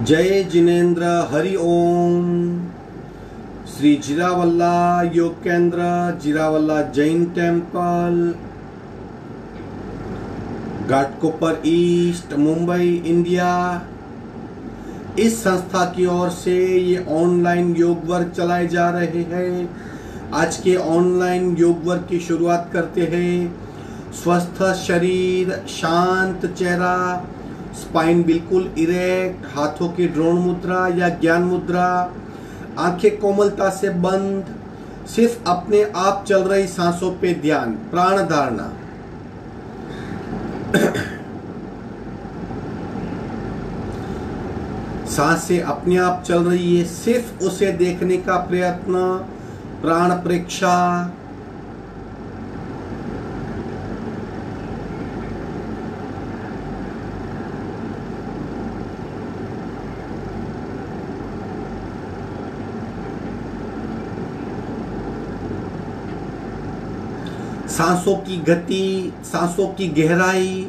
जय जिनेन्द्र हरि ओम। Shri Jirawalla Yog Kendra, Jirawalla Jain temple, Ghatkopar east, Mumbai, India. इस संस्था की ओर से ये ऑनलाइन योग वर्ग चलाए जा रहे हैं। आज के ऑनलाइन योग वर्ग की शुरुआत करते हैं। स्वस्थ शरीर, शांत चेहरा, स्पाइन बिल्कुल इरेक्ट, हाथों की ड्रोन मुद्रा या ज्ञान मुद्रा, आंखें कोमलता से बंद, सिर्फ अपने आप चल रही सांसों पे ध्यान, प्राण धारणा। सांसें अपने आप चल रही है, सिर्फ उसे देखने का प्रयत्न, प्राण परीक्षा। सांसों की गति, सांसों की गहराई,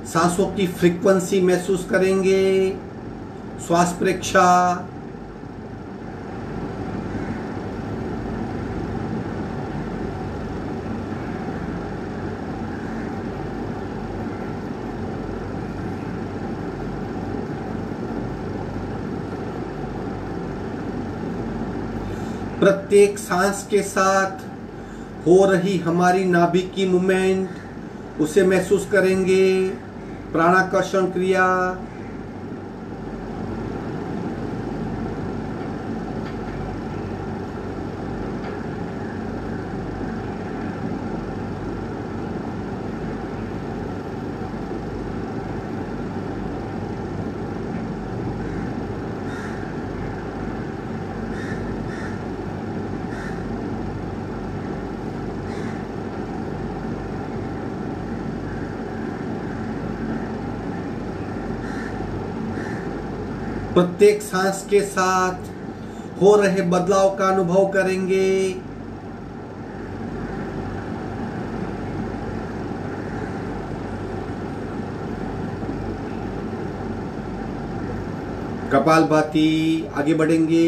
सांसों की फ्रीक्वेंसी महसूस करेंगे। श्वास परीक्षा। प्रत्येक सांस के साथ हो रही हमारी नाभि की मूवमेंट, उसे महसूस करेंगे। प्राणाकर्षण क्रिया। प्रत्येक सांस के साथ हो रहे बदलाव का अनुभव करेंगे। कपालभाति, आगे बढ़ेंगे।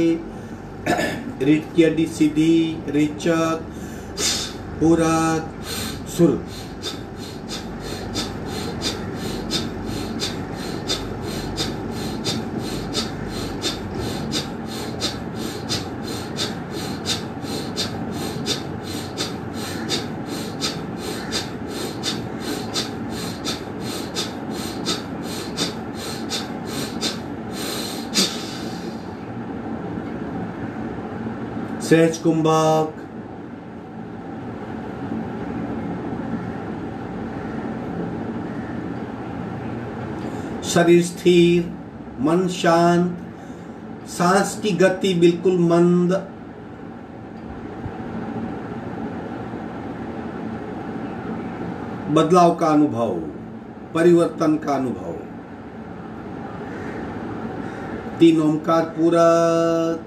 रीढ़ की हड्डी सीधी, रेचक, पूरक, सुर। सहज कुंभक। शरीर स्थिर, मन शांत, सांस की गति बिल्कुल मंद। बदलाव का अनुभव, परिवर्तन का अनुभव। 3 ओंकार पूरक।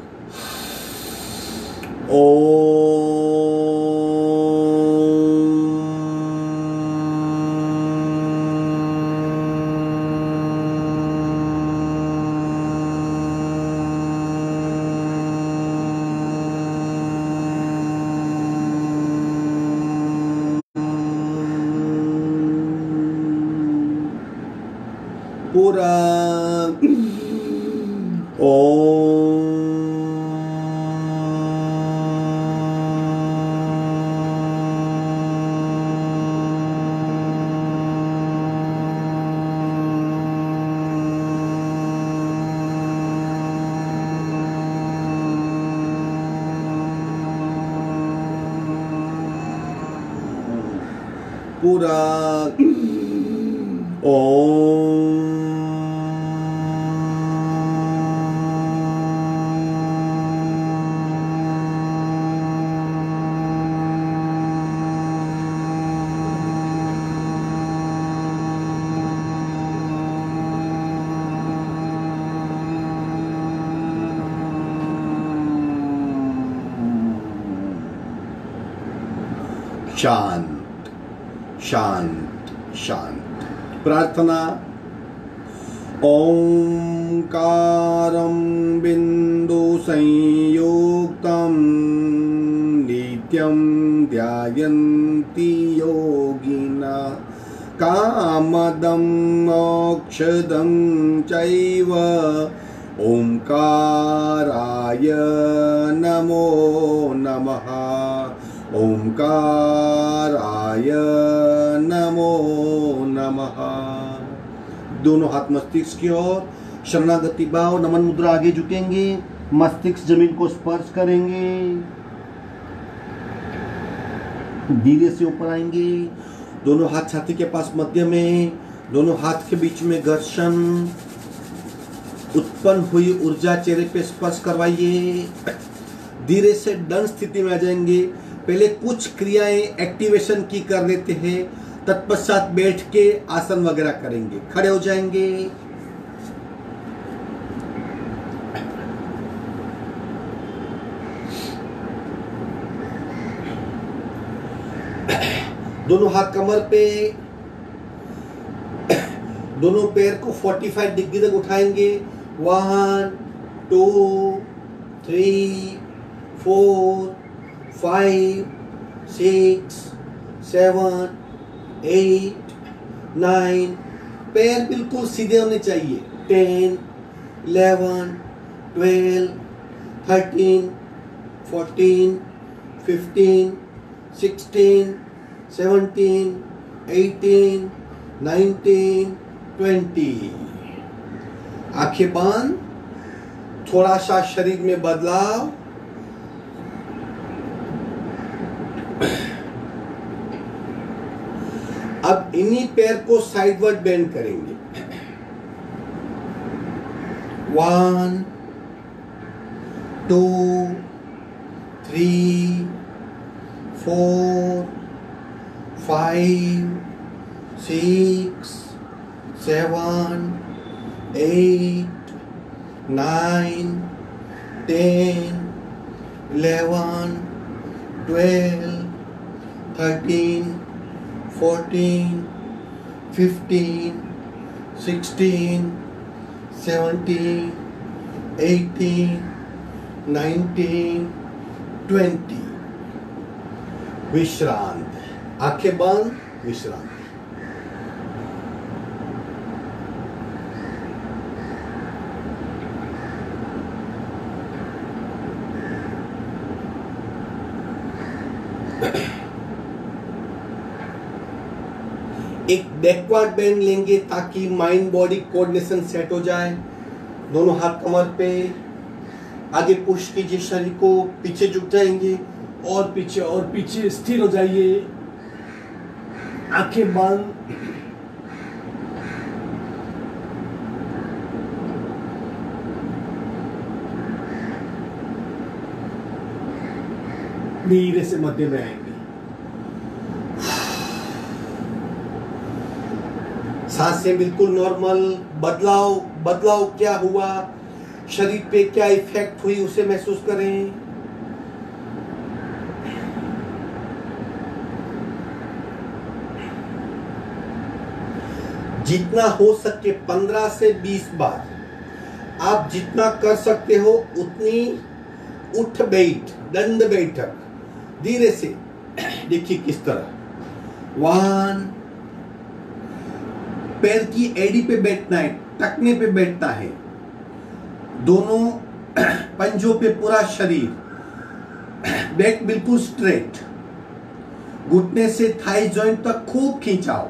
पूरक। पूरक। शांत शांत शांत। प्रार्थना। ओंकारं बिंदु संयुक्तं नित्यं ध्यायन्ति योगिना कामदं मोक्षदं चैव ओंकाराय नमो नमः। ओंकाराय नमो नमः। दोनों हाथ मस्तिष्क की ओर, शरणागति भाव, नमन मुद्रा, आगे झुकेंगे, मस्तिष्क जमीन को स्पर्श करेंगे, धीरे से ऊपर आएंगे, दोनों हाथ छाती के पास मध्य में, दोनों हाथ के बीच में घर्षण, उत्पन्न हुई ऊर्जा चेहरे पे स्पर्श करवाइए। धीरे से दंड स्थिति में आ जाएंगे। पहले कुछ क्रियाएं एक्टिवेशन की कर लेते हैं, तत्पश्चात बैठ के आसन वगैरह करेंगे। खड़े हो जाएंगे, दोनों हाथ कमर पे, दोनों पैर को 45 डिग्री तक उठाएंगे। 1 2 3 4 5 6 7 8 9, पैर बिल्कुल सीधे होने चाहिए। 10 11 12 13 14 15 16 17 18 19 20। आंखें बंद, थोड़ा सा शरीर में बदलाव। अब इन्हीं पैर को साइडवर्ड बेंड करेंगे। 1 2 3 4 5 6 7 8 9 10 11 12 13 14 15 16 17 18 19 20। विश्रांत, आंखें बंद, विश्रांत। एक बैकवर्ड बेंड लेंगे ताकि माइंड बॉडी कोऑर्डिनेशन सेट हो जाए। दोनों हाथ कमर पे, आगे पुश कीजिए, शरीर को पीछे झुक जाएंगे और पीछे स्थिर हो जाइए। आंखें बंद, धीरे से मध्य में आएंगे। सांसें बिल्कुल नॉर्मल। बदलाव क्या हुआ, शरीर पे क्या इफेक्ट हुई उसे महसूस करें। जितना हो सके 15 से 20 बार, आप जितना कर सकते हो उतनी उठ बैठ, दंड बैठक धीरे से। देखिए किस तरह। 1, पैर की एड़ी पे बैठना है, टखने पे बैठना है, दोनों पंजों पे पूरा शरीर, बैक बिल्कुल स्ट्रेट, घुटने से थाई जॉइंट तक खूब खींचाओ।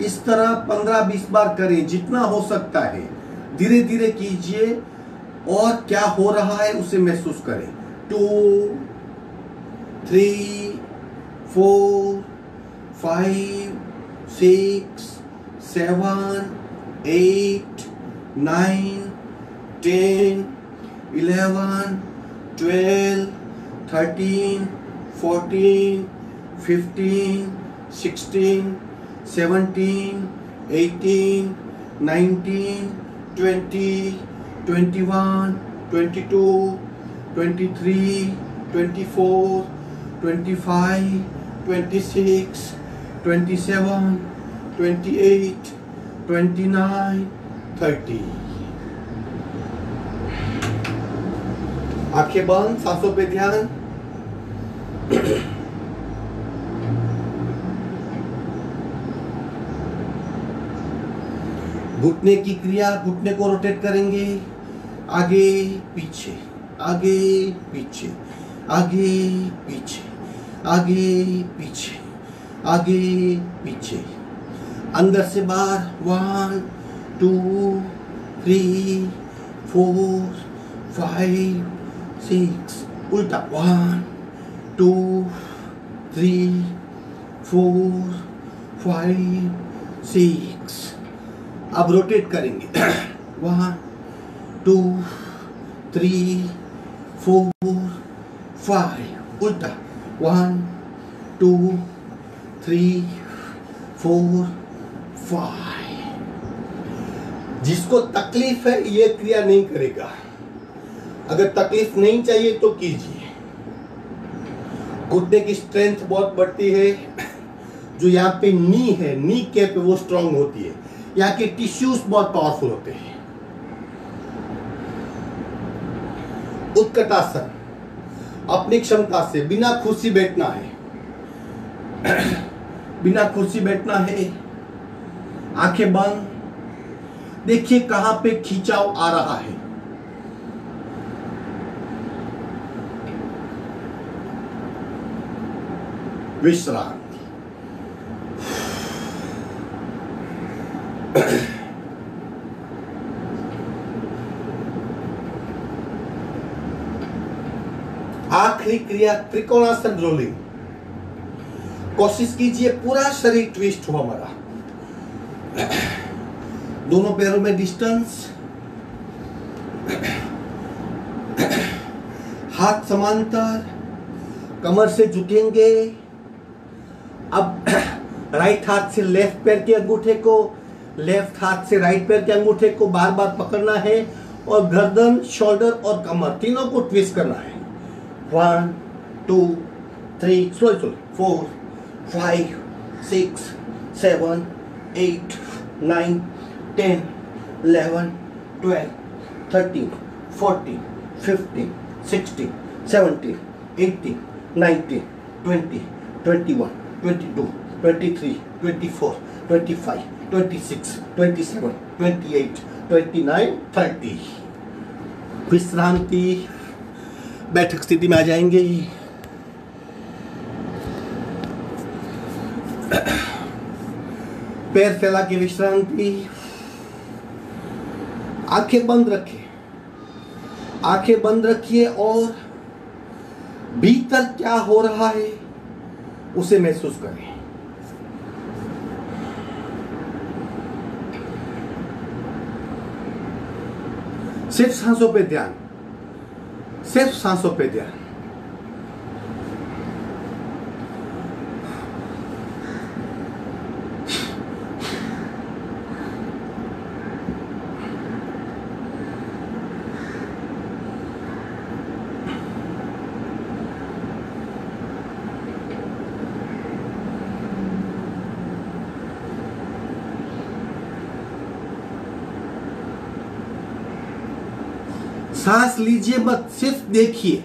इस तरह 15-20 बार करें, जितना हो सकता है। धीरे धीरे कीजिए और क्या हो रहा है उसे महसूस करें। 2 3 4 5 6 7 8 9 10 11 12 13 14 15 16 17 18 19 20 21 22 23 24 25 26 27 28 29 30। आंखें बंद, सांसों पे ध्यान। घुटने की क्रिया, घुटने को रोटेट करेंगे, आगे पीछे, आगे पीछे, आगे पीछे, आगे पीछे, आगे पीछे, अंदर से बाहर। 1 2 3 4 5 6, उल्टा। 1 2 3 4 5 6। अब रोटेट करेंगे। 1 2 3 4 5, उल्टा। 1 2 3 4 5। जिसको तकलीफ है ये क्रिया नहीं करेगा। अगर तकलीफ नहीं चाहिए तो कीजिए। घुटने की स्ट्रेंथ बहुत बढ़ती है। जो यहाँ पे नी है, नी कैप है, वो स्ट्रांग होती है। यहाँ के टिश्यूज बहुत पावरफुल होते हैं। उत्कटासन, अपनी क्षमता से बिना कुर्सी बैठना है। बिना कुर्सी बैठना है। आंखें बंद। देखिए कहां पे खिंचाव आ रहा है। विश्राम। आखिरी क्रिया त्रिकोणासन रोलिंग। कोशिश कीजिए पूरा शरीर ट्विस्ट हो हमारा। दोनों पैरों में डिस्टेंस, हाथ समांतर, कमर से झुकेंगे। अब राइट हाथ से लेफ्ट पैर के अंगूठे को, लेफ्ट हाथ से राइट पैर के अंगूठे को बार बार पकड़ना है और गर्दन, शोल्डर और कमर तीनों को ट्विस्ट करना है। 1 2 3, स्लो, 4 5 6 7 8 9 10 11 12 13 14 15 16 17 18 19 20 21 22 23 24 25 26 27 28 29 30। विश्रांति। बैठक स्थिति में आ जाएंगे। पैर फैला के विश्रांति। आंखें बंद रखें। आंखें बंद रखिए और भीतर क्या हो रहा है उसे महसूस करें। सिर्फ सांसों पे ध्यान, सिर्फ सांसों पे ध्यान। सांस लीजिए मत, सिर्फ देखिए।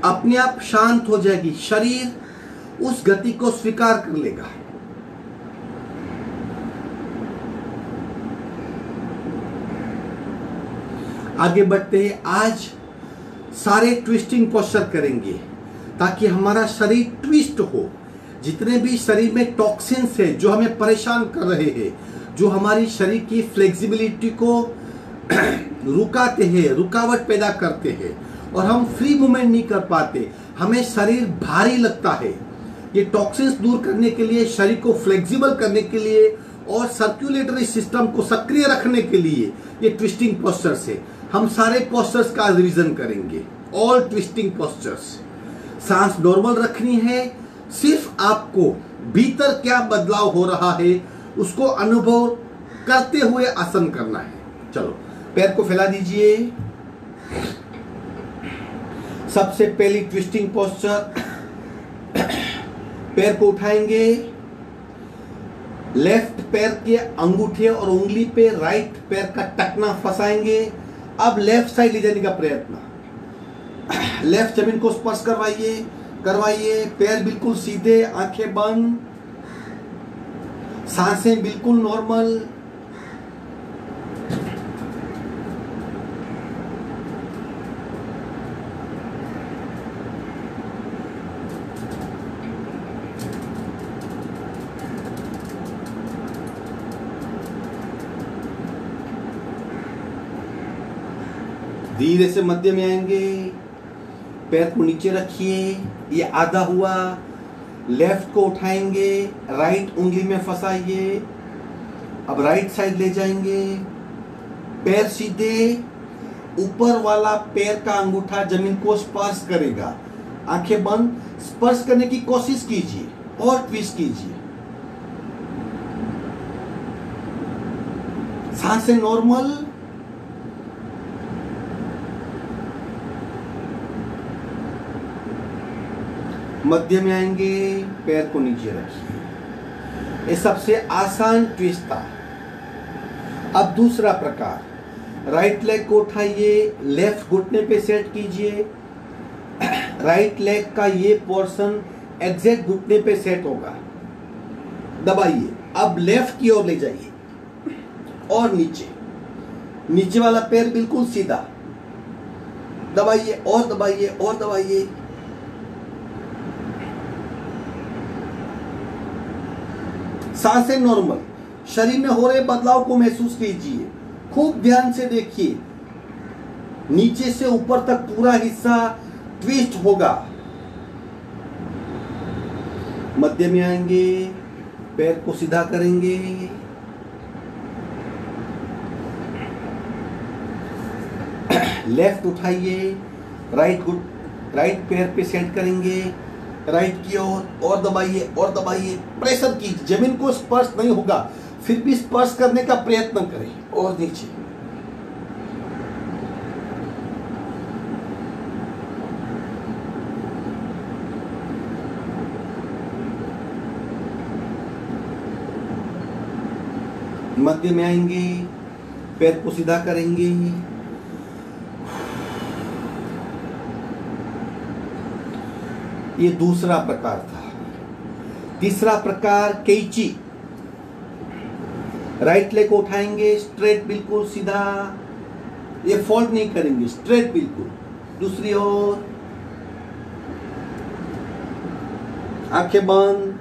अपने आप शांत हो जाएगी। शरीर उस गति को स्वीकार कर लेगा। आगे बढ़ते हैं। आज सारे ट्विस्टिंग पोस्चर करेंगे ताकि हमारा शरीर ट्विस्ट हो। जितने भी शरीर में टॉक्सिन्स है जो हमें परेशान कर रहे हैं, जो हमारी शरीर की फ्लेक्सिबिलिटी को रुकाते हैं, रुकावट पैदा करते हैं और हम फ्री मूवमेंट नहीं कर पाते, हमें शरीर भारी लगता है। ये टॉक्सिन्स दूर करने के लिए, शरीर को फ्लेक्सिबल करने के लिए और सर्कुलेटरी सिस्टम को सक्रिय रखने के लिए ये ट्विस्टिंग पोस्चर्स है। हम सारे पोस्चर्स का रिवीजन करेंगे। All twisting postures. सांस नॉर्मल रखनी है। सिर्फ आपको भीतर क्या बदलाव हो रहा है उसको अनुभव करते हुए आसन करना है। चलो पैर को फैला दीजिए। सबसे पहली ट्विस्टिंग पोस्चर, पैर को उठाएंगे, लेफ्ट पैर के अंगूठे और उंगली पे राइट पैर का टकना फंसाएंगे। अब लेफ्ट साइड ले जाने का प्रयत्न, लेफ्ट जमीन को स्पर्श करवाइए, पैर बिल्कुल सीधे, आंखें बंद, सांसें बिल्कुल नॉर्मल। धीरे से मध्य में आएंगे, पैर को नीचे रखिए, ये आधा हुआ। लेफ्ट को उठाएंगे, राइट उंगली में फंसाइए। अब राइट साइड ले जाएंगे, पैर सीधे, ऊपर वाला पैर का अंगूठा जमीन को स्पर्श करेगा। आंखें बंद, स्पर्श करने की कोशिश कीजिए और ट्विस्ट कीजिए। सांसें नॉर्मल। मध्य में आएंगे, पैर को नीचे रखिए। ये सबसे आसान ट्विस्ट था। अब दूसरा प्रकार, राइट लेग को उठाइए, लेफ्ट घुटने पे सेट कीजिए। राइट लेग का ये पोर्शन एग्जैक्ट घुटने पे सेट होगा। दबाइए। अब लेफ्ट की ओर ले जाइए और नीचे वाला पैर बिल्कुल सीधा। दबाइए और दबाइए और दबाइए। सांसें नॉर्मल। शरीर में हो रहे बदलाव को महसूस कीजिए, खूब ध्यान से देखिए। नीचे से ऊपर तक पूरा हिस्सा ट्विस्ट होगा। मध्य में आएंगे, पैर को सीधा करेंगे। लेफ्ट उठाइए, राइट पैर पे सेट करेंगे, राइट की ओर और दबाइए और दबाइए। प्रेशर कीजिए, जमीन को स्पर्श नहीं होगा, फिर भी स्पर्श करने का प्रयत्न करें और नीचे। मध्य में आएंगे, पैर को सीधा करेंगे। ये दूसरा प्रकार था। तीसरा प्रकार कैची। राइट लेग को उठाएंगे, स्ट्रेट बिल्कुल सीधा, ये फोल्ड नहीं करेंगे, स्ट्रेट बिल्कुल। दूसरी ओर, आंखें बंद,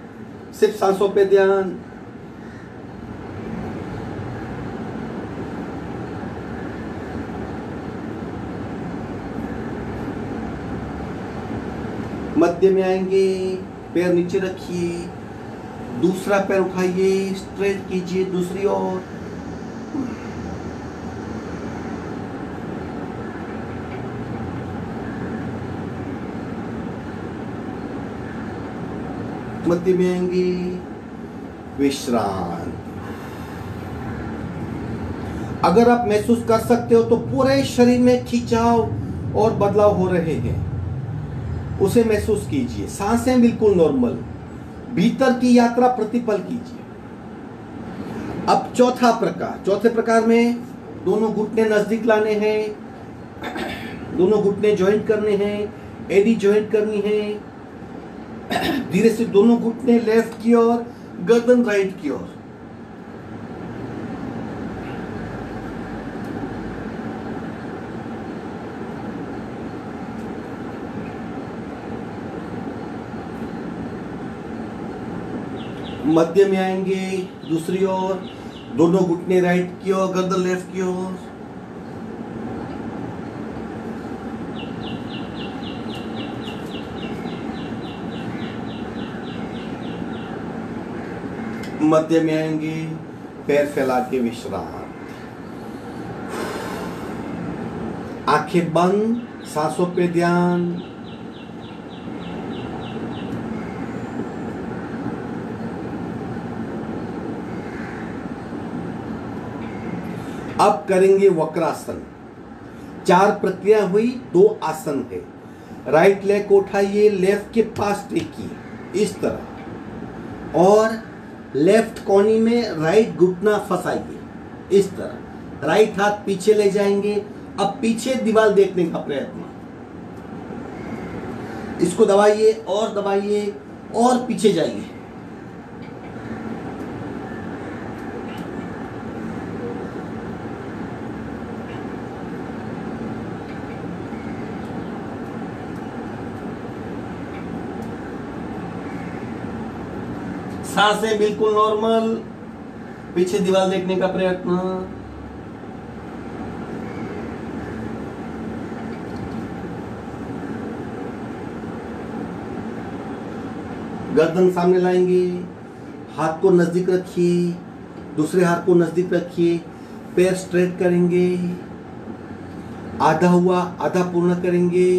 सिर्फ सांसों पे ध्यान। मध्य में आएंगे, पैर नीचे रखिए, दूसरा पैर उठाइए, स्ट्रेट कीजिए, दूसरी ओर। मध्य में आएंगे, विश्राम। अगर आप महसूस कर सकते हो तो पूरे शरीर में खिंचाव और बदलाव हो रहे हैं, उसे महसूस कीजिए। सांसें बिल्कुल नॉर्मल, भीतर की यात्रा प्रतिपल कीजिए। अब चौथे प्रकार में दोनों घुटने नजदीक लाने हैं, दोनों घुटने ज्वाइंट करने हैं, एडी ज्वाइंट करनी है। धीरे से दोनों घुटने लेफ्ट की ओर, गर्दन राइट की ओर। मध्य में आएंगे, दूसरी ओर, दोनों घुटने राइट की ओर, गर्दन लेफ्ट की ओर। मध्य में आएंगे, पैर फैला के विश्राम। आंखें बंद, सांसों पे ध्यान। अब करेंगे वक्रासन। 4 प्रक्रिया हुई, 2 आसन है। राइट लेग को उठाइए, लेफ्ट के पास टेकिए इस तरह, और लेफ्ट कोनी में राइट घुटना फंसाइए, इस तरह राइट हाथ पीछे ले जाएंगे। अब पीछे दीवार देखने का प्रयत्न, इसको दबाइए और पीछे जाइए। सांसें बिल्कुल नॉर्मल, पीछे दीवार देखने का प्रयत्न। गर्दन सामने लाएंगे, हाथ को नजदीक रखिए, दूसरे हाथ को नजदीक रखिए, पैर स्ट्रेट करेंगे, आधा हुआ आधा पूर्ण करेंगे।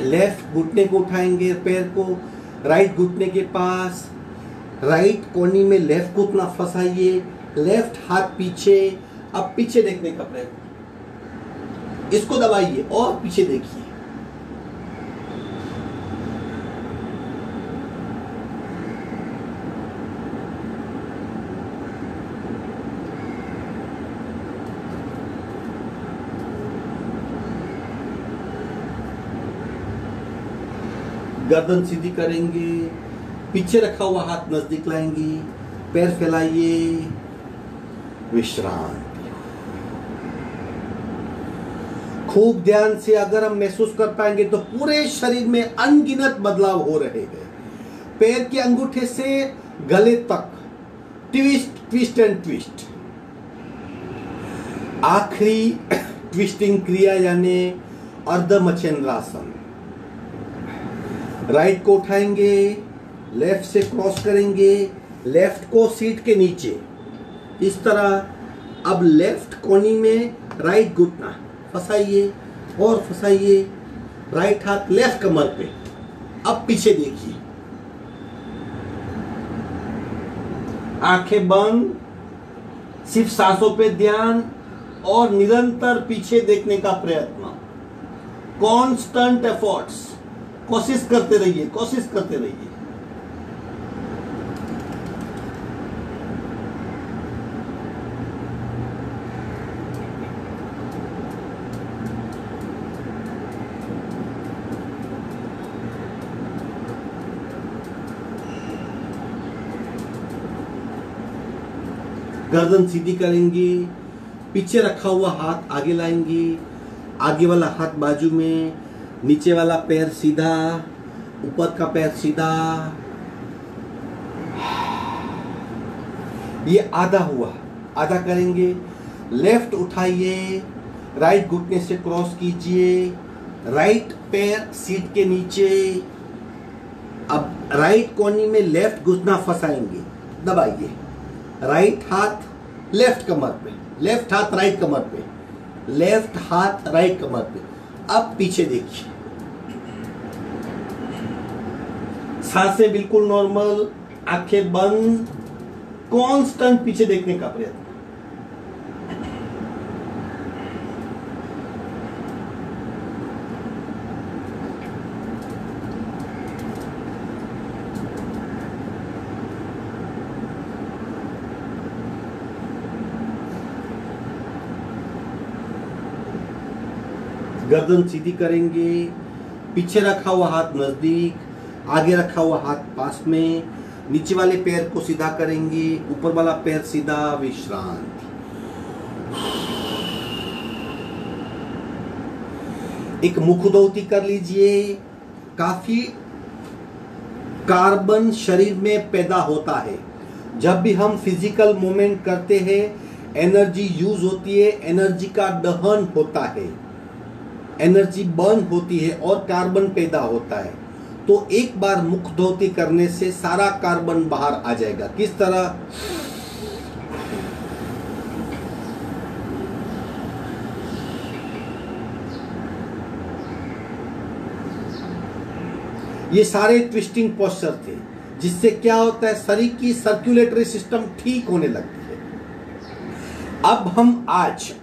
लेफ्ट घुटने को उठाएंगे, पैर को राइट घुटने के पास, राइट कोनी में लेफ्ट घुटना फंसाइए, लेफ्ट हाथ पीछे। अब पीछे देखने का प्रयत्न, इसको दबाइए और पीछे देखिए। गर्दन सीधी करेंगे, पीछे रखा हुआ हाथ नजदीक लाएंगे, पैर फैलाइए, विश्राम। खूब ध्यान से अगर हम महसूस कर पाएंगे तो पूरे शरीर में अनगिनत बदलाव हो रहे हैं। पैर के अंगूठे से गले तक ट्विस्ट ट्विस्ट एंड ट्विस्ट। आखिरी ट्विस्टिंग क्रिया यानी अर्ध मच्छेंद्रासन। राइट को उठाएंगे, लेफ्ट से क्रॉस करेंगे, लेफ्ट को सीट के नीचे, इस तरह। अब लेफ्ट कोनी में राइट घुटना फंसाइए और फंसाइए, राइट हाथ लेफ्ट कमर पे। अब पीछे देखिए, आंखें बंद, सिर्फ सांसों पे ध्यान और निरंतर पीछे देखने का प्रयत्न। कॉन्स्टेंट एफर्ट्स, कोशिश करते रहिए, कोशिश करते रहिए। गर्दन सीधी करेंगे, पीछे रखा हुआ हाथ आगे लाएंगे, आगे वाला हाथ बाजू में, नीचे वाला पैर सीधा, ऊपर का पैर सीधा। ये आधा हुआ, आधा करेंगे। लेफ्ट उठाइए, राइट घुटने से क्रॉस कीजिए, राइट पैर सीट के नीचे। अब राइट कोनी में लेफ्ट घुटना फंसाएंगे, दबाइए। राइट हाथ लेफ्ट कमर पे, लेफ्ट हाथ राइट कमर पे, लेफ्ट हाथ राइट कमर पे। अब पीछे देखिए, सांसें बिल्कुल नॉर्मल, आंखें बंद, कांस्टेंट पीछे देखने का प्रयत्न। गर्दन सीधी करेंगे, पीछे रखा हुआ हाथ नजदीक, आगे रखा हुआ हाथ पास में, नीचे वाले पैर को सीधा करेंगे, ऊपर वाला पैर सीधा, विश्राम। एक मुखधोती कर लीजिए। काफी कार्बन शरीर में पैदा होता है। जब भी हम फिजिकल मूवमेंट करते हैं, एनर्जी यूज होती है, एनर्जी का दहन होता है, एनर्जी बर्न होती है और कार्बन पैदा होता है। तो एक बार मुख धोती करने से सारा कार्बन बाहर आ जाएगा। किस तरह? ये सारे ट्विस्टिंग पोस्चर थे, जिससे क्या होता है, शरीर की सर्कुलेटरी सिस्टम ठीक होने लगती है। अब हम आज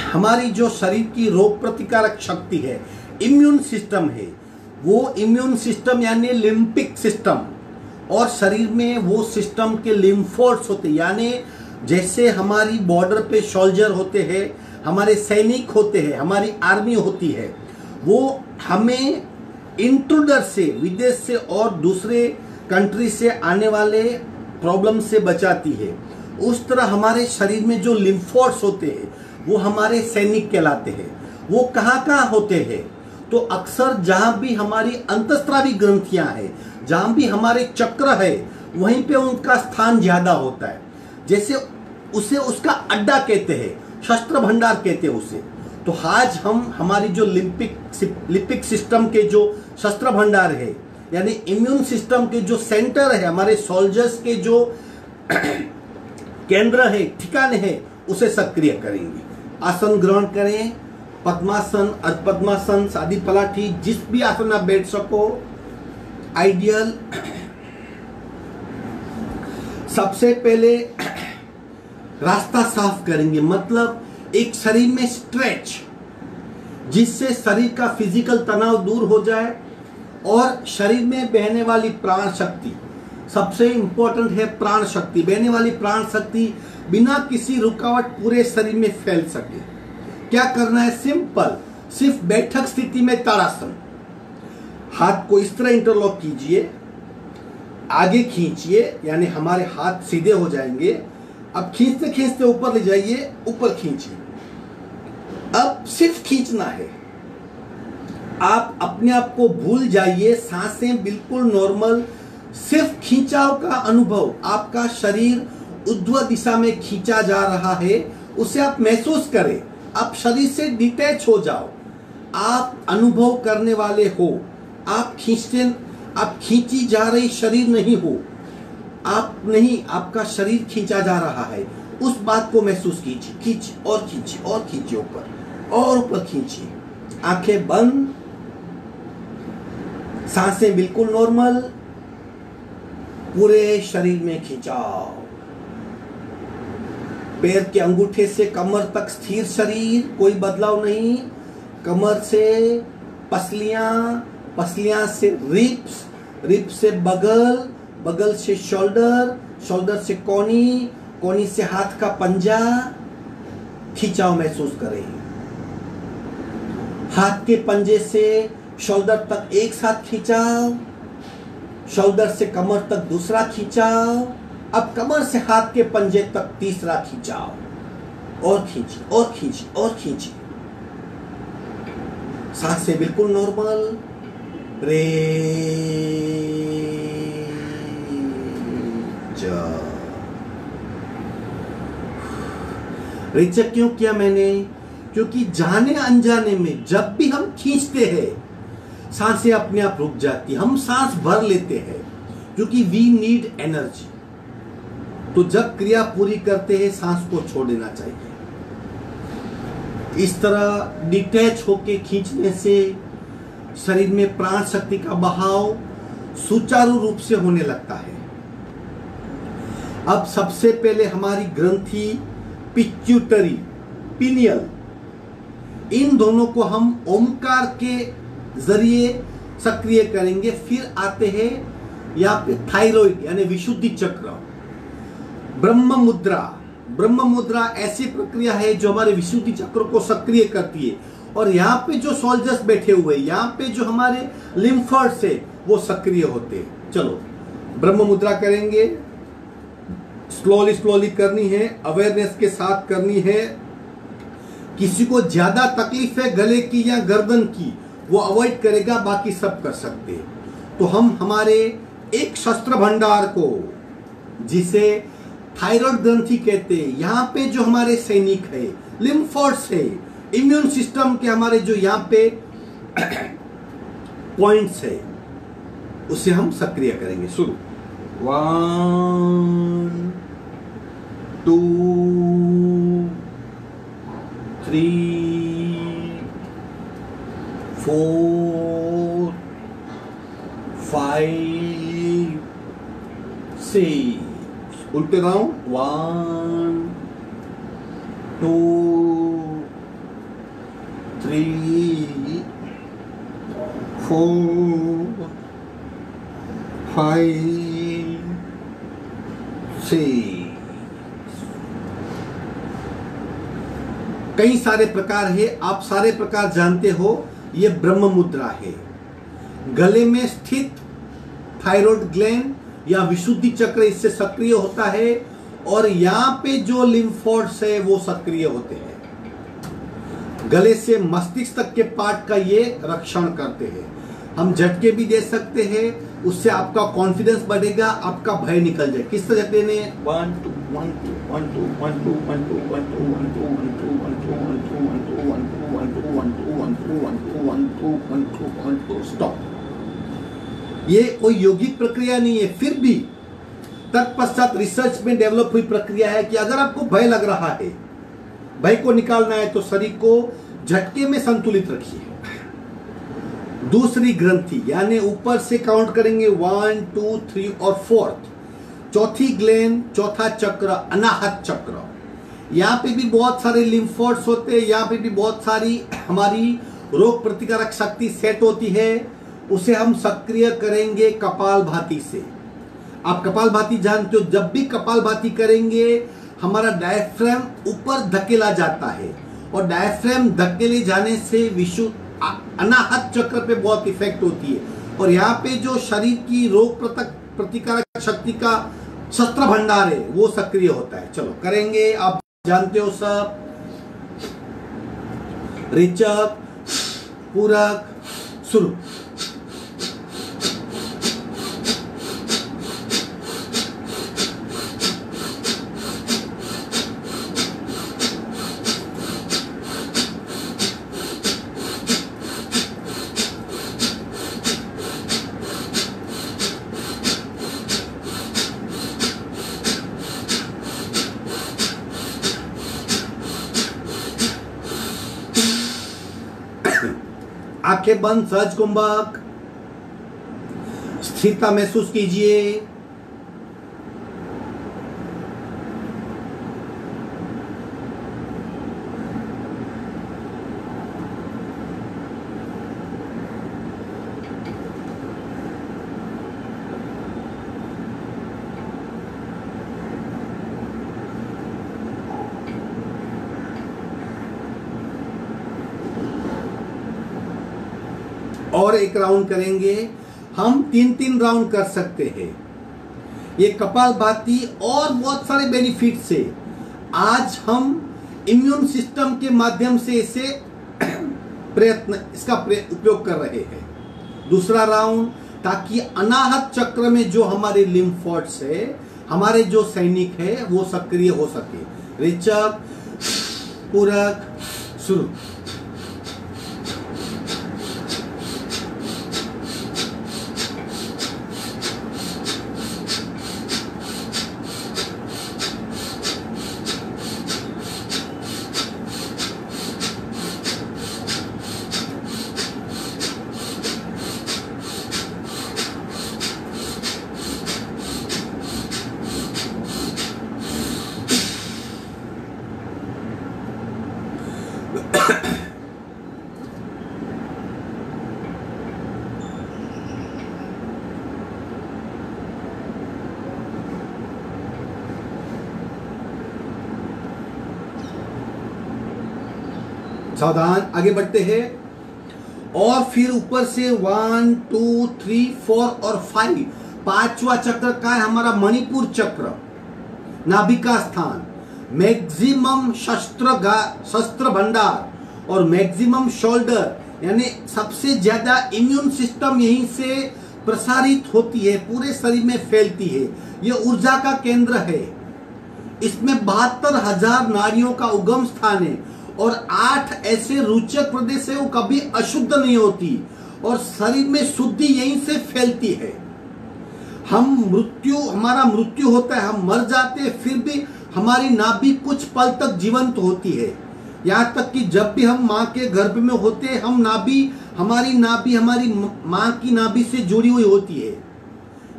हमारी जो शरीर की रोग प्रतिकारक शक्ति है, इम्यून सिस्टम है, वो इम्यून सिस्टम यानी लिम्पिक सिस्टम, और शरीर में वो सिस्टम के लिम्फोड्स होते हैं, यानी जैसे हमारी बॉर्डर पे सोल्जर होते हैं, हमारे सैनिक होते हैं, हमारी आर्मी होती है, वो हमें इंट्रूडर से, विदेश से और दूसरे कंट्री से आने वाले प्रॉब्लम से बचाती है। उस तरह हमारे शरीर में जो लिम्फोड्स होते हैं वो हमारे सैनिक कहलाते हैं। वो कहाँ कहाँ होते हैं? तो अक्सर जहाँ भी हमारी अंतःस्रावी ग्रंथियां हैं, जहाँ भी हमारे चक्र है, वहीं पे उनका स्थान ज्यादा होता है। जैसे उसे उसका अड्डा कहते हैं, शस्त्र भंडार कहते हैं उसे। तो आज हम हमारी जो लिपिक सिस्टम के जो शस्त्र भंडार है, यानी इम्यून सिस्टम के जो सेंटर है, हमारे सोल्जर्स के जो केंद्र है, ठिकाने है, उसे सक्रिय करेंगे। आसन ग्रहण करें, पद्मासन, अर्ध पद्मासन, सादी पलाठी, जिस भी आसन में आप बैठ सको, आइडियल। सबसे पहले रास्ता साफ करेंगे, मतलब एक शरीर में स्ट्रेच, जिससे शरीर का फिजिकल तनाव दूर हो जाए और शरीर में बहने वाली प्राण शक्ति, सबसे इंपॉर्टेंट है प्राण शक्ति, बहने वाली प्राण शक्ति बिना किसी रुकावट पूरे शरीर में फैल सके। क्या करना है? सिंपल, सिर्फ बैठक स्थिति में ताड़ासन। हाथ को इस तरह इंटरलॉक कीजिए, आगे खींचिए, यानी हमारे हाथ सीधे हो जाएंगे। अब खींचते खींचते ऊपर ले जाइए, ऊपर खींचिए। अब सिर्फ खींचना है, आप अपने आप को भूल जाइए, सांसें बिल्कुल नॉर्मल, सिर्फ खींचाव का अनुभव। आपका शरीर ऊर्ध्व दिशा में खींचा जा रहा है, उसे आप महसूस करें। आप शरीर से डिटैच हो जाओ, आप अनुभव करने वाले हो। आप खींची जा रही शरीर नहीं हो, आप नहीं, आपका शरीर खींचा जा रहा है, उस बात को महसूस कीजिए। खींचिए और खींचिए और खींचिए, ऊपर और ऊपर खींचिए। आंखें बंद, सांसें बिल्कुल नॉर्मल, पूरे शरीर में खिंचाव। पैर के अंगूठे से कमर तक स्थिर शरीर, कोई बदलाव नहीं। कमर से पसलियां, पसलियां से रिब्स, रिब्स से बगल, बगल से शोल्डर, शोल्डर से कोनी, कोनी से हाथ का पंजा। खिंचाव महसूस करें। हाथ के पंजे से शोल्डर तक एक साथ खिंचाव, शोल्डर से कमर तक दूसरा खिंचाव, अब कमर से हाथ के पंजे तक तीसरा खिंचाव। और खींचिए और खींचिए और खींचिए। सांसें बिल्कुल नॉर्मल। रेचक क्यों किया मैंने? क्योंकि जाने अनजाने में जब भी हम खींचते हैं, सांसें अपने आप रुक जाती, हम सांस भर लेते हैं, क्योंकि वी नीड एनर्जी। तो जब क्रिया पूरी करते हैं, सांस को छोड़ देना चाहिए। इस तरह डिटैच होके खींचने से शरीर में प्राण शक्ति का बहाव सुचारू रूप से होने लगता है। अब सबसे पहले हमारी ग्रंथि पिट्यूटरी, पिनियल, इन दोनों को हम ओमकार के जरिए सक्रिय करेंगे। फिर आते हैं यहाँ पे थायराइड यानी विशुद्धि चक्र, ब्रह्म मुद्रा। ब्रह्म मुद्रा ऐसी प्रक्रिया है जो हमारे विशुद्धि चक्र को सक्रिय करती है। और यहाँ पे जो सोल्जर्स बैठे हुए, यहाँ पे जो हमारे लिम्फर्स है, वो सक्रिय होते हैं। चलो ब्रह्म मुद्रा करेंगे, स्लोली स्लोली करनी है, अवेयरनेस के साथ करनी है। किसी को ज्यादा तकलीफ है गले की या गर्दन की, वो अवॉइड करेगा, बाकी सब कर सकते हैं। तो हम हमारे एक शस्त्र भंडार को, जिसे थायराइड ग्रंथि कहते हैं, यहाँ पे जो हमारे सैनिक है, लिम्फोड्स है, इम्यून सिस्टम के हमारे जो यहाँ पे पॉइंट्स है, उसे हम सक्रिय करेंगे। शुरू 1 2 3 4 5 6। उल्टे राउंड 1 2 3 4 5 6। कई सारे प्रकार है, आप सारे प्रकार जानते हो। ये ब्रह्म मुद्रा है। गले में स्थित थायराइड ग्लैंड या विशुद्धि चक्र इससे सक्रिय होता है और यहाँ पे जो लिम्फोड्स है वो सक्रिय होते हैं। गले से मस्तिष्क तक के पार्ट का ये रक्षण करते हैं। हम झटके भी दे सकते हैं, उससे आपका कॉन्फिडेंस बढ़ेगा, आपका भय निकल जाए। किस तरह देने? 1 2 1 2 1 2 1 2 1 2 1 2 1 2 1 2 1 2 1 2 1 2 1 2 1 2 1 2 1 2 1 2 1 2 1 2 1 2 स्टॉप। ये कोई यौगिक प्रक्रिया नहीं है, फिर भी तत्पश्चात रिसर्च में डेवलप हुई प्रक्रिया है कि अगर आपको भय लग रहा है, भय को निकालना है, तो शरीर को झटके में संतुलित रखिए। दूसरी ग्रंथि यानी ऊपर से काउंट करेंगे 1 2 3 और 4th, चौथी ग्लैंड, चौथा चक्र अनाहत चक्र। यहाँ पे भी बहुत सारे लिम्फोड्स होते हैं, यहाँ पे भी बहुत सारी हमारी रोग प्रतिकारक शक्ति सेट होती है। उसे हम सक्रिय करेंगे कपालभाति से। आप कपालभाति जानते हो, जब भी कपालभाति करेंगे हमारा डायफ्राम ऊपर धकेला जाता है और डायफ्राम धकेले जाने से विशुद्ध अनाहत चक्र पे बहुत इफेक्ट होती है और यहाँ पे जो शरीर की रोग प्रतिकारक शक्ति का शस्त्र भंडार है वो सक्रिय होता है। चलो करेंगे, आप जानते हो सब। रेचक, पूरक, शुरू। आंखें बंद, सहज कुंभक, स्थिरता महसूस कीजिए। और एक राउंड करेंगे। हम 3-3 राउंड कर सकते हैं। ये कपालभाति और बहुत सारे बेनिफिट्स है। आज हम इम्यून सिस्टम के माध्यम से इसे इसका उपयोग कर रहे हैं। दूसरा राउंड, ताकि अनाहत चक्र में जो हमारे लिम्फोड्स है, हमारे जो सैनिक है, वो सक्रिय हो सके। रेचक, पूरक, शुरू। सावधान, आगे बढ़ते हैं। और फिर ऊपर से 1 2 3 4 और 5, पांचवा चक्र का है हमारा मणिपुर चक्र, नाभि का स्थान। मैक्सिमम शस्त्र भंडार और मैक्सिमम शोल्डर, यानी सबसे ज्यादा इम्यून सिस्टम यहीं से प्रसारित होती है, पूरे शरीर में फैलती है। यह ऊर्जा का केंद्र है। इसमें 72,000 नाड़ियों का उगम स्थान है और 8 ऐसे रोचक प्रदेश है, वो कभी अशुद्ध नहीं होती और शरीर में शुद्धि यहीं से फैलती है। हमारा मृत्यु होता है, हम मर जाते हैं, फिर भी हमारी नाभि कुछ पल तक जीवंत होती है। यहाँ तक कि जब भी हम माँ के गर्भ में होते हैं, हमारी नाभि हमारी माँ की नाभि से जुड़ी हुई होती है।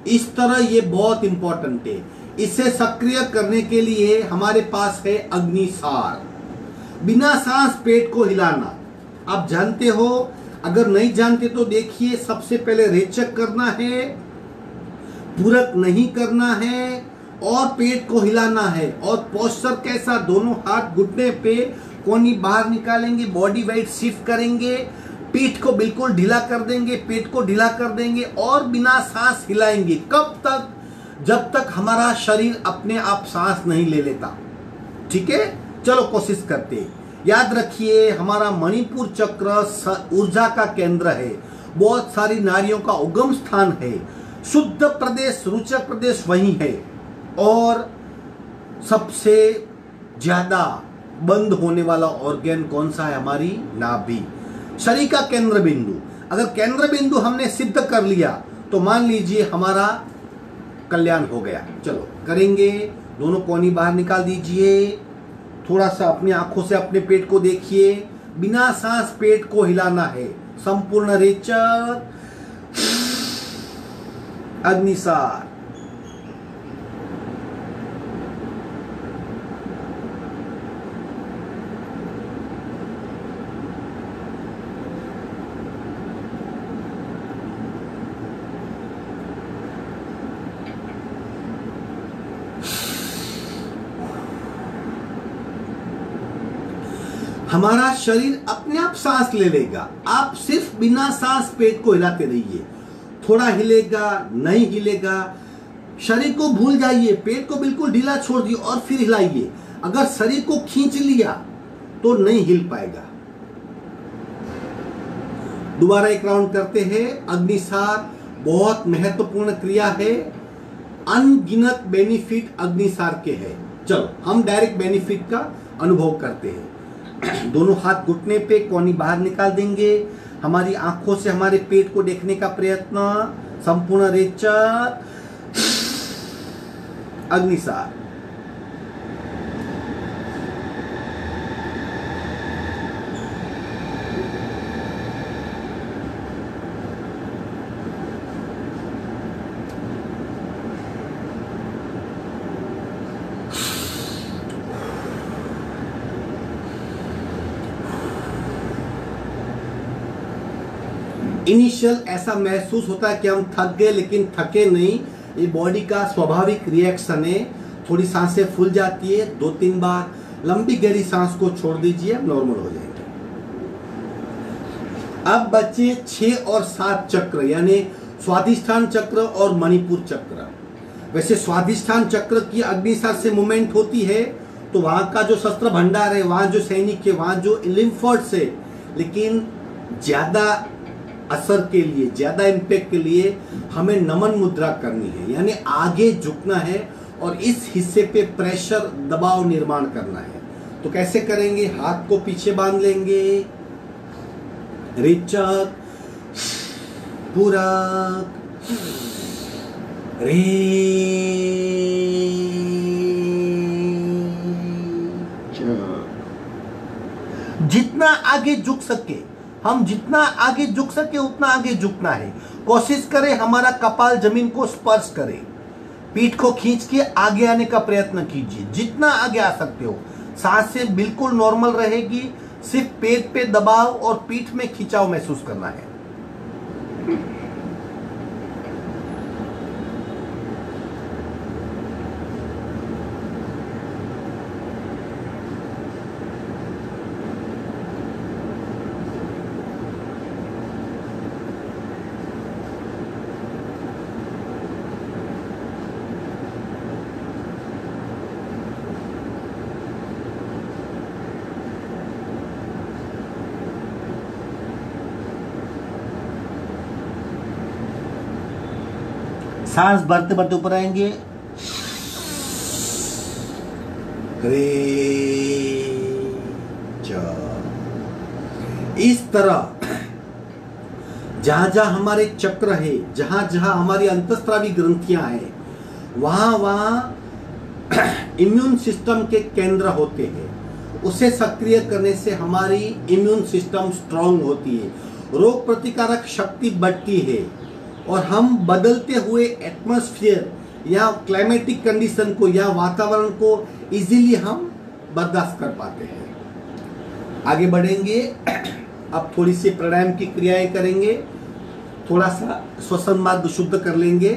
इस तरह ये बहुत इंपॉर्टेंट है। इसे सक्रिय करने के लिए हमारे पास है अग्निसार। बिना सांस पेट को हिलाना। आप जानते हो, अगर नहीं जानते तो देखिए, सबसे पहले रेचक करना है, पूरक नहीं करना है, और पेट को हिलाना है। और पोस्चर कैसा, दोनों हाथ घुटने पे, कोहनी बाहर निकालेंगे, बॉडी वेट शिफ्ट करेंगे, पीठ को बिल्कुल ढीला कर देंगे, पेट को ढीला कर देंगे और बिना सांस हिलाएंगे। कब तक? जब तक हमारा शरीर अपने आप सांस नहीं ले लेता। ठीक है, चलो कोशिश करते हैं। याद रखिए, हमारा मणिपुर चक्र ऊर्जा का केंद्र है, बहुत सारी नारियों का उगम स्थान है, शुद्ध प्रदेश, रुचक प्रदेश वही है। और सबसे ज्यादा बंद होने वाला ऑर्गन कौन सा है? हमारी नाभि, शरीर का केंद्र बिंदु। अगर केंद्र बिंदु हमने सिद्ध कर लिया तो मान लीजिए हमारा कल्याण हो गया। चलो करेंगे। दोनों कोहनी बाहर निकाल दीजिए, थोड़ा सा अपनी आंखों से अपने पेट को देखिए, बिना सांस पेट को हिलाना है। संपूर्ण रेचक, अग्निसार, हमारा शरीर अपने आप सांस ले लेगा। आप सिर्फ बिना सांस पेट को हिलाते रहिए। थोड़ा हिलेगा, नहीं हिलेगा, शरीर को भूल जाइए, पेट को बिल्कुल ढीला छोड़ दिए और फिर हिलाइए। अगर शरीर को खींच लिया तो नहीं हिल पाएगा। दोबारा एक राउंड करते हैं। अग्निसार बहुत महत्वपूर्ण क्रिया है, अनगिनत बेनिफिट अग्निसार के हैं। चलो हम डायरेक्ट बेनिफिट का अनुभव करते हैं। दोनों हाथ घुटने पे, कोहनी बाहर निकाल देंगे, हमारी आंखों से हमारे पेट को देखने का प्रयत्न। संपूर्ण रेचक, अग्निसार, इनिशियल ऐसा महसूस होता है कि हम थक गए, लेकिन थके नहीं। ये बॉडी का स्वाभाविक रिएक्शन है। थोड़ी सांसें फूल जाती है, 2-3 बार लंबी गहरी सांस को छोड़ दीजिए, नॉर्मल हो जाएंगे। अब बचे 6 और 7 चक्र, यानी स्वादिष्ठान चक्र और मणिपुर चक्र। वैसे स्वादिष्ठान चक्र की अग्निसार से मूवमेंट होती है, तो वहां का जो शस्त्र भंडार है, वहां जो सैनिक है, वहां जो लिम्फोइड्स है, लेकिन ज्यादा असर के लिए, ज्यादा इंपैक्ट के लिए हमें नमन मुद्रा करनी है, यानी आगे झुकना है और इस हिस्से पे प्रेशर, दबाव निर्माण करना है। तो कैसे करेंगे? हाथ को पीछे बांध लेंगे, रेचक, पूरक, जितना आगे झुक सके, हम जितना आगे झुक सके उतना आगे झुकना है। कोशिश करें हमारा कपाल जमीन को स्पर्श करे, पीठ को खींच के आगे आने का प्रयत्न कीजिए, जितना आगे आ सकते हो। सांसें बिल्कुल नॉर्मल रहेगी, सिर्फ पेट पे दबाव और पीठ में खिंचाव महसूस करना है। सांस भरते भरते ऊपर आएंगे, इस तरह जहां जहां हमारे चक्र है, जहां जहां हमारी अंतःस्रावी ग्रंथियां हैं, वहां वहां इम्यून सिस्टम के केंद्र होते हैं। उसे सक्रिय करने से हमारी इम्यून सिस्टम स्ट्रांग होती है, रोग प्रतिकारक शक्ति बढ़ती है और हम बदलते हुए एटमॉस्फेयर या क्लाइमेटिक कंडीशन को या वातावरण को इजीली हम बर्दाश्त कर पाते हैं। आगे बढ़ेंगे। अब थोड़ी सी प्राणायाम की क्रियाएं करेंगे, थोड़ा सा श्वसन मार्ग शुद्ध कर लेंगे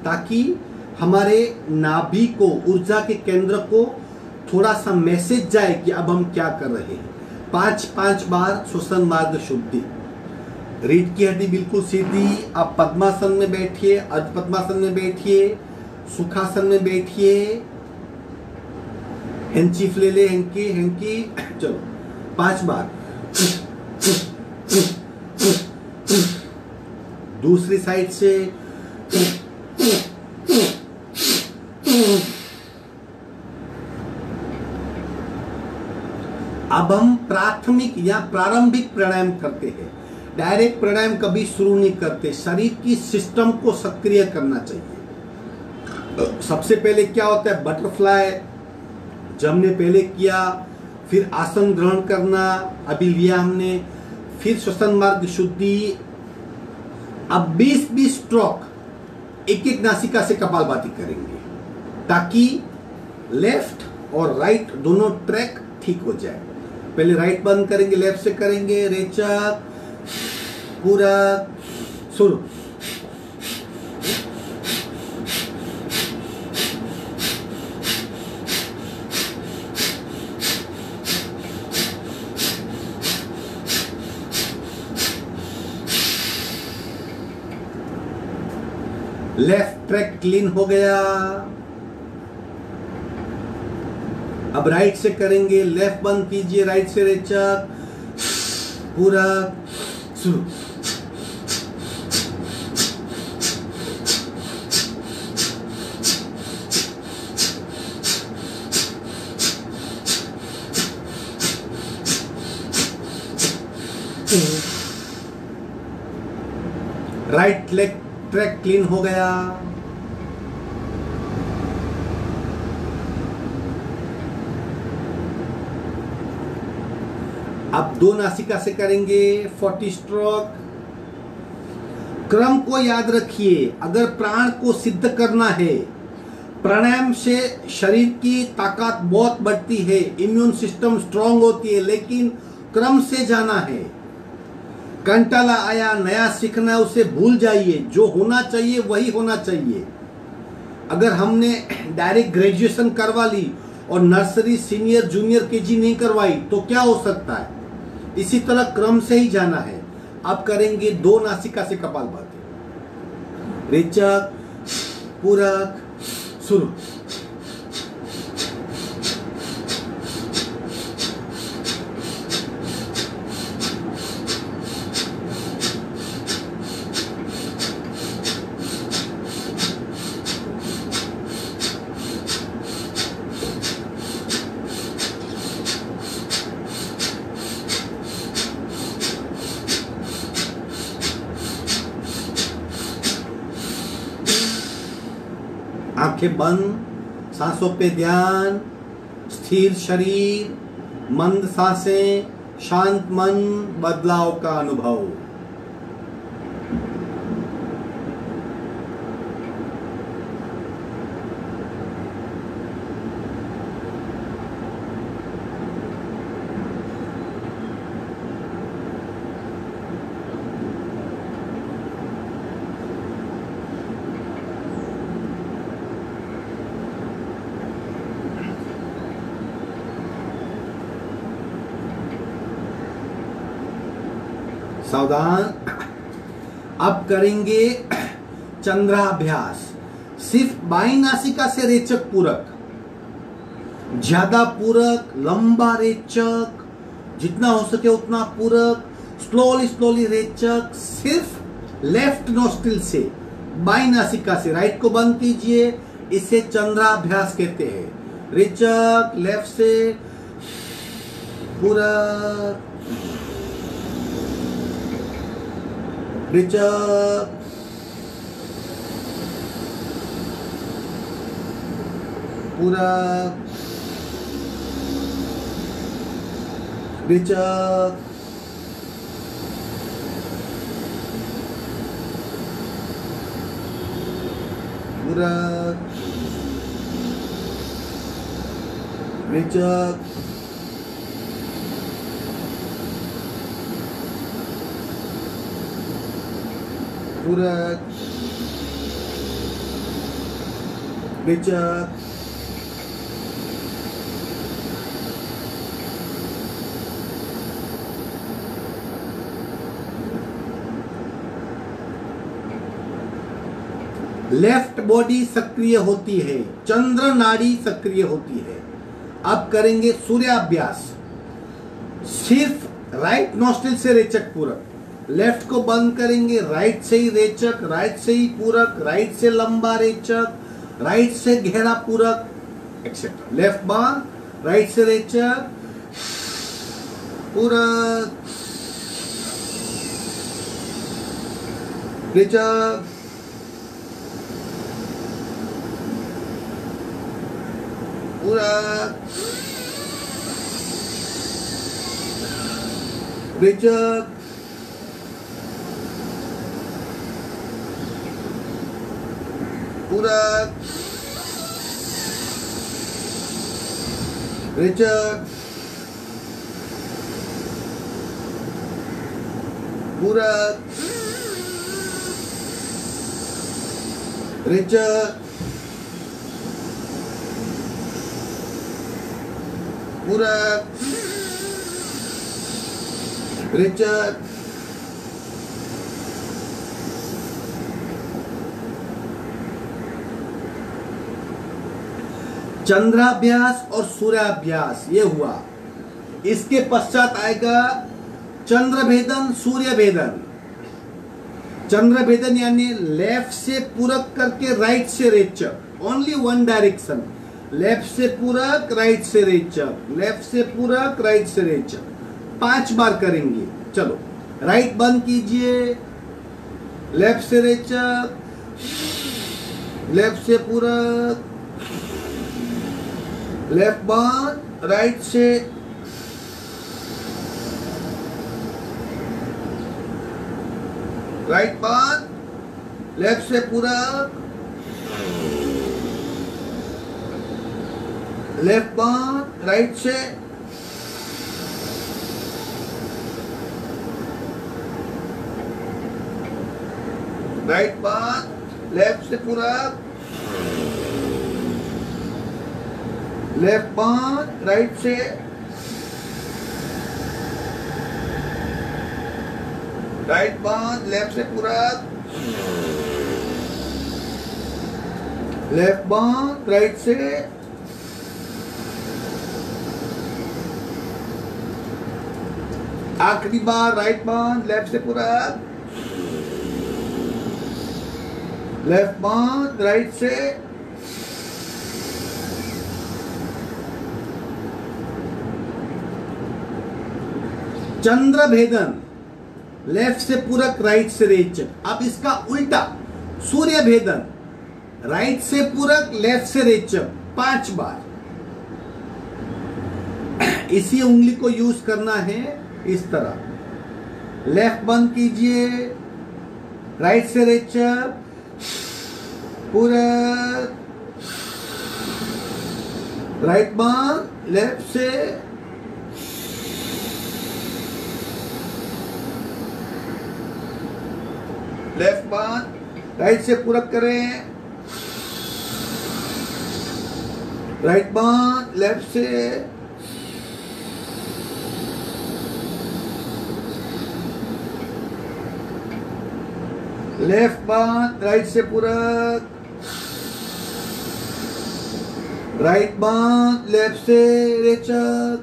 ताकि हमारे नाभि को, ऊर्जा के केंद्र को थोड़ा सा मैसेज जाए कि अब हम क्या कर रहे हैं। 5-5 बार श्वसन मार्ग शुद्धि। रीढ़ की हड्डी बिल्कुल सीधी। आप पद्मासन में बैठिए, अर्ध पद्मासन में बैठिए, सुखासन में बैठिए। हैंचीफ ले ले, हैंकी। चलो 5 बार। दूसरी साइड से अब हम प्राथमिक या प्रारंभिक प्राणायाम करते हैं। डायरेक्ट प्राणायाम कभी शुरू नहीं करते। शरीर की सिस्टम को सक्रिय करना चाहिए। सबसे पहले क्या होता है, बटरफ्लाई जब हमने पहले किया, फिर आसन ग्रहण करना अभी लिया हमने, फिर श्वसन मार्ग शुद्धि। अब 20-20 स्ट्रोक एक नासिका से कपालभाति करेंगे ताकि लेफ्ट और राइट दोनों ट्रैक ठीक हो जाए। पहले राइट बंद करेंगे, लेफ्ट से करेंगे। रेचक, पूरक, शुरू। लेफ्ट ट्रैक क्लीन हो गया। अब राइट से करेंगे, लेफ्ट बंद कीजिए, राइट से रेचक, पूरा शुरू। राइट लेग ट्रैक क्लीन हो गया। अब 2 नासिका से करेंगे 40 स्ट्रोक। क्रम को याद रखिए। अगर प्राण को सिद्ध करना है, प्राणायाम से शरीर की ताकत बहुत बढ़ती है, इम्यून सिस्टम स्ट्रांग होती है, लेकिन क्रम से जाना है। कंटाला आया, नया सीखना है, उसे भूल जाइए। जो होना चाहिए वही होना चाहिए। अगर हमने डायरेक्ट ग्रेजुएशन करवा ली और नर्सरी, सीनियर, जूनियर केजी नहीं करवाई तो क्या हो सकता है। इसी तरह क्रम से ही जाना है। अब करेंगे 2 नासिका से कपालभाति। रेचक, पूरक, शुरू। आंखें बंद, सांसों पे ध्यान, स्थिर शरीर, मंद सांसें, शांत मन, बदलाव का अनुभव। सावधान। अब करेंगे चंद्राभ्यास। सिर्फ बाईं नासिका से रेचक पूरक, ज्यादा पूरक, लंबा रेचक, जितना हो सके उतना पूरक, स्लोली स्लोली रेचक। सिर्फ लेफ्ट नोस्ट्रिल से, बाईं नासिका से। राइट को बंद कीजिए, इसे चंद्राभ्यास कहते हैं। रेचक लेफ्ट से, पूरक, रेचक, पूरक, रेचक, पूरक, रेचक, पूरक, रेचक, लेफ्ट बॉडी सक्रिय होती है, चंद्र नाड़ी सक्रिय होती है। अब करेंगे सूर्याभ्यास। सिर्फ राइट नॉस्ट्रिल से रेचक पूरक, लेफ्ट को बंद करेंगे, राइट से ही रेचक, राइट से ही पूरक, राइट से लंबा रेचक, राइट से गहरा पूरक, एक्सेट्रा। लेफ्ट बंद, राइट से रेचक, पूरक, रेचक, पूरक, रेचक, पूरक, रेचक, पूरक, रेचक, पूरक, रेचक, चंद्राभ्यास और सूर्याभ्यास ये हुआ। इसके पश्चात आएगा चंद्रभेदन, सूर्यभेदन। चंद्रभेदन यानी लेफ्ट से पूरक करके राइट से रेचक, ओनली वन डायरेक्शन। लेफ्ट से पूरक, राइट से रेचक, लेफ्ट से पूरक, राइट से रेचक। 5 बार करेंगे। चलो, राइट बंद कीजिए, लेफ्ट से रेचक, लेफ्ट से पूरक, लेफ्ट बंद, राइट से, राइट बंद, लेफ्ट से पूरक, लेफ्ट बंद, राइट से, राइट बंद, लेफ्ट से पूरक, लेफ्ट बंद, राइट से, राइट बंद, लेफ्ट से पूरक, लेफ्ट बंद, राइट से, आखिरी बार राइट बंद, लेफ्ट से पूरक, लेफ्ट बंद, राइट से, चंद्रभेदन, लेफ्ट से पूरक, राइट से रेचक। अब इसका उल्टा सूर्यभेदन, राइट से पूरक, लेफ्ट से रेचक 5 बार। इसी उंगली को यूज करना है इस तरह। लेफ्ट बंद कीजिए, राइट से रेचक, पूरक, राइट बंद, लेफ्ट से, लेफ्ट बंद, राइट से पूरक करें, राइट बंद, लेफ्ट से, लेफ्ट बंद, राइट से पूरक, राइट बंद, लेफ्ट से रेचक,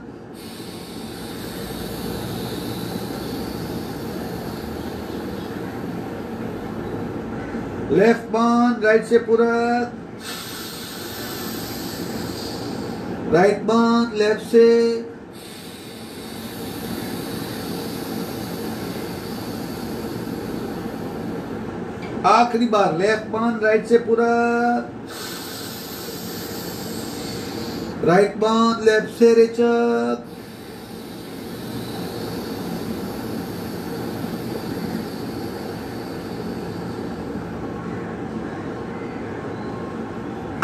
लेफ्ट बंद, राइट से पूरक, राइट बंद, लेफ्ट से, आखिरी बार लेफ्ट बंद, राइट से पूरक, राइट बंद, लेफ्ट से रेचक,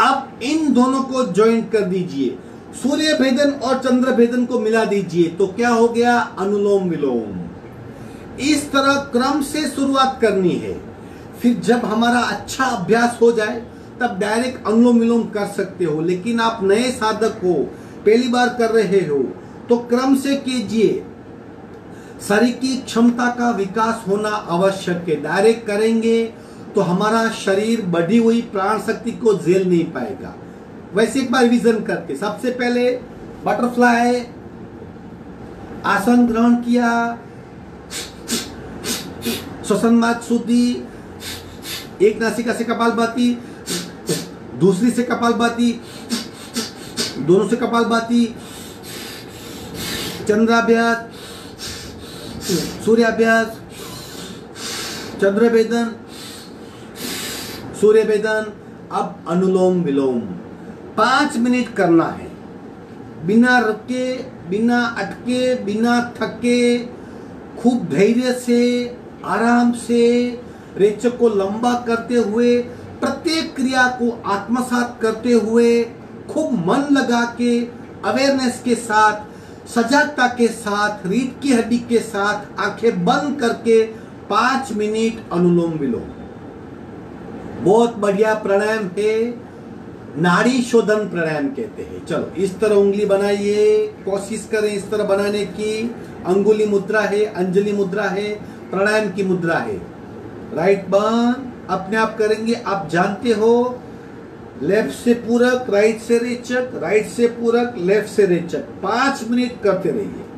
अब इन दोनों को ज्वाइंट कर दीजिए, सूर्य भेदन और चंद्र भेदन को मिला दीजिए, तो क्या हो गया? अनुलोम विलोम। इस तरह क्रम से शुरुआत करनी है, फिर जब हमारा अच्छा अभ्यास हो जाए तब डायरेक्ट अनुलोम विलोम कर सकते हो। लेकिन आप नए साधक हो, पहली बार कर रहे हो, तो क्रम से कीजिए। शरीर की क्षमता का विकास होना आवश्यक है। डायरेक्ट करेंगे तो हमारा शरीर बढ़ी हुई प्राण शक्ति को झेल नहीं पाएगा। वैसे एक बार रिवीजन करके, सबसे पहले बटरफ्लाई आसन ग्रहण किया, श्वसन मार्ग शुद्धि, एक नासिका से कपालभाति, दूसरी से कपालभाति, दोनों से कपालभाति, चंद्राभ्यास, सूर्याभ्यास, चंद्रभेदन, सूर्यभेदन। अब अनुलोम विलोम 5 मिनट करना है, बिना रुके, बिना अटके, बिना थके, खूब धैर्य से, आराम से, रेचक को लंबा करते हुए, प्रत्येक क्रिया को आत्मसात करते हुए, खूब मन लगा के, अवेयरनेस के साथ, सजगता के साथ, रीढ़ की हड्डी के साथ, आंखें बंद करके 5 मिनट अनुलोम विलोम। बहुत बढ़िया प्राणायाम है, नाड़ी शोधन प्राणायाम कहते हैं। चलो इस तरह उंगली बनाइए, कोशिश करें इस तरह बनाने की। अंगुली मुद्रा है, अंजलि मुद्रा है, प्राणायाम की मुद्रा है। राइट बंद, अपने आप करेंगे। आप जानते हो, लेफ्ट से पूरक, राइट से रेचक, राइट से पूरक, लेफ्ट से रेचक। 5 मिनट करते रहिए।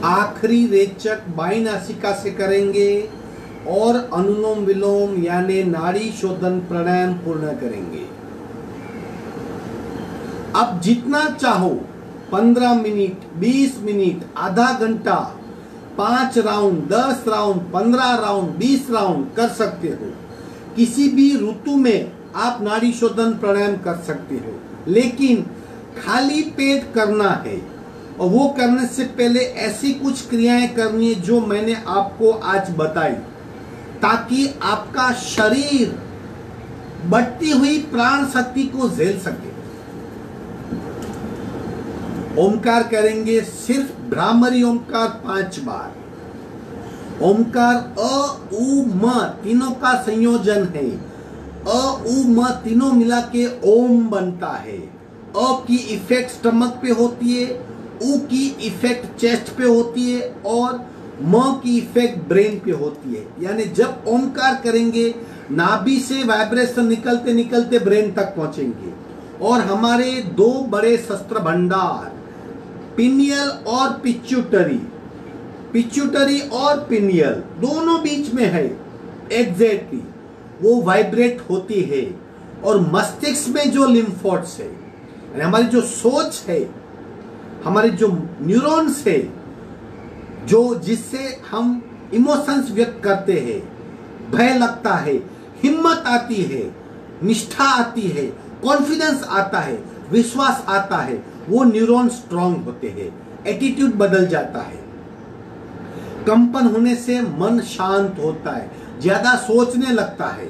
आखिरी रेचक बाईं नासिका से करेंगे और अनुलोम विलोम यानी नाड़ी शोधन प्राणायाम पूर्ण करेंगे। अब जितना चाहो 15 मिनट, 20 मिनट, आधा घंटा, 5 राउंड, 10 राउंड, 15 राउंड, 20 राउंड कर सकते हो। किसी भी ऋतु में आप नाड़ी शोधन प्राणायाम कर सकते हो, लेकिन खाली पेट करना है और वो करने से पहले ऐसी कुछ क्रियाएं करनी है जो मैंने आपको आज बताई, ताकि आपका शरीर बढ़ती हुई प्राण शक्ति को झेल सके। ओमकार करेंगे, सिर्फ भ्रामरी ओमकार 5 बार। ओमकार अ उ म तीनों का संयोजन है। अ उ म तीनों मिला के ओम बनता है। अ की इफेक्ट स्टमक पे होती है, उ की इफेक्ट चेस्ट पे होती है और म की इफेक्ट ब्रेन पे होती है। यानी जब ओमकार करेंगे नाभि से वाइब्रेशन निकलते निकलते ब्रेन तक पहुंचेंगे और हमारे 2 बड़े शस्त्र भंडार पिनियल और पिच्यूटरी और पिनियल दोनों बीच में है, एग्जैक्टली वो वाइब्रेट होती है। और मस्तिष्क में जो लिम्फोड्स है, हमारी जो सोच है, हमारे जो न्यूरॉन्स है, जो जिससे हम इमोशंस व्यक्त करते हैं, भय लगता है, हिम्मत आती है, निष्ठा आती है, कॉन्फिडेंस आता है, विश्वास आता है, वो न्यूरॉन स्ट्रांग होते हैं, एटीट्यूड बदल जाता है। कंपन होने से मन शांत होता है, ज्यादा सोचने लगता है।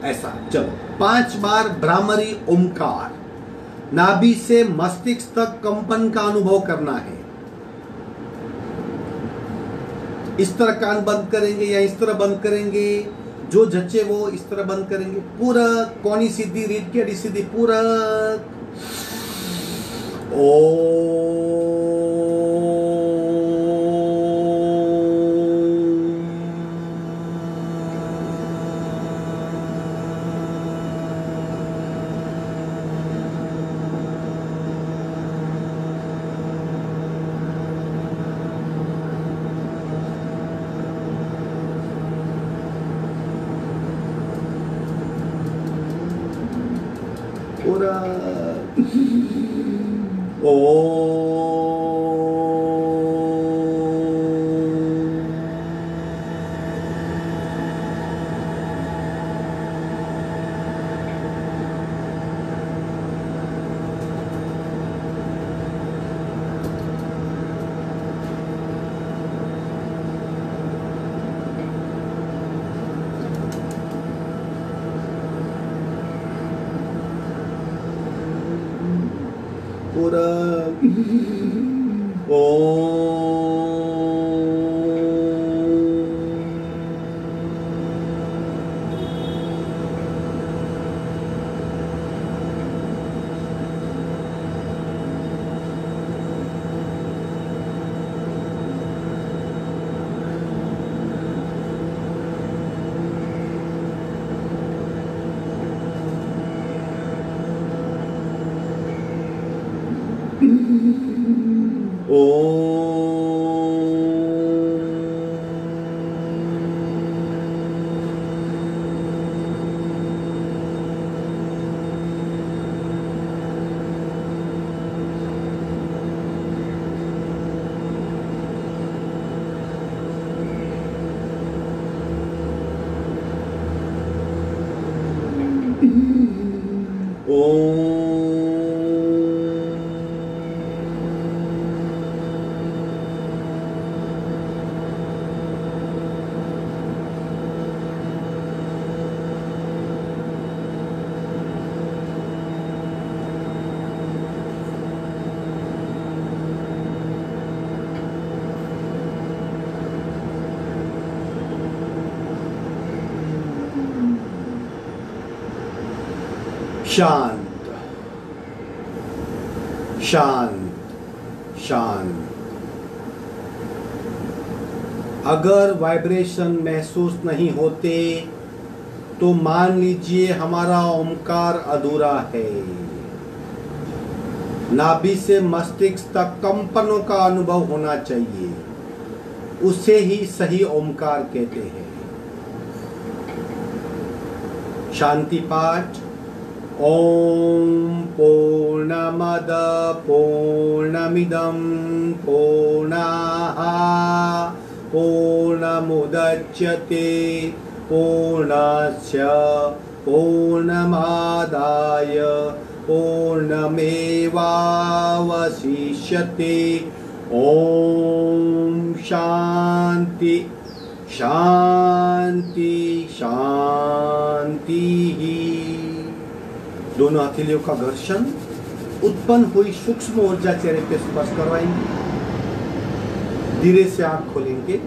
ऐसा चलो 5 बार भ्रामरी ओमकार, नाभि से मस्तिष्क तक कंपन का अनुभव करना है। इस तरह कान बंद करेंगे या इस तरह बंद करेंगे, जो जचे वो इस तरह बंद करेंगे। पूरक, कोनी सीधी, रीढ़ की हड्डी सीधी, पूरक। शांत शांत शांत। अगर वाइब्रेशन महसूस नहीं होते तो मान लीजिए हमारा ओमकार अधूरा है। नाभि से मस्तिष्क तक कंपनों का अनुभव होना चाहिए। उसे ही सही ओमकार कहते हैं। शांति पाठ। ओम पूर्णमद पूर्णमिदं पूर्णाः पूर्णमुदच्यते पूर्णस्य पूर्णमादाय पूर्णमेवावशिष्यते। ओम शांति शांति शांति। दोनों हथेलियों का घर्षण उत्पन्न हुई सूक्ष्म ऊर्जा चेहरे पे स्पर्श करवाएंगे। धीरे से आंख खोलेंगे।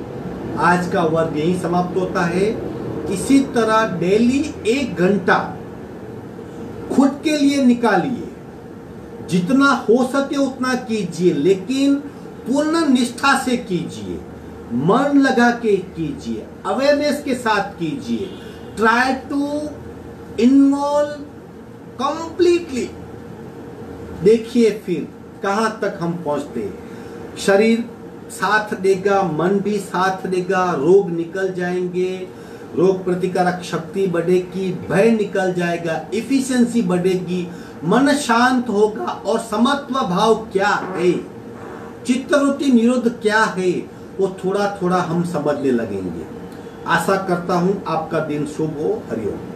आज का वर्ग यही समाप्त होता है। इसी तरह डेली 1 घंटा खुद के लिए निकालिए। जितना हो सके उतना कीजिए, लेकिन पूर्ण निष्ठा से कीजिए, मन लगा के कीजिए, अवेयरनेस के साथ कीजिए। Try to involve completely. देखिए फिर कहां तक हम पहुंचते हैं। शरीर साथ देगा, मन भी साथ देगा, रोग निकल जाएंगे, रोग प्रतिकारक शक्ति बढ़ेगी, भय निकल जाएगा, इफिशिएंसी बढ़ेगी, मन शांत होगा। और समत्व भाव क्या है, चित्तवृत्ति निरोध क्या है, वो थोड़ा थोड़ा हम समझने लगेंगे। आशा करता हूं आपका दिन शुभ हो। हरिओम।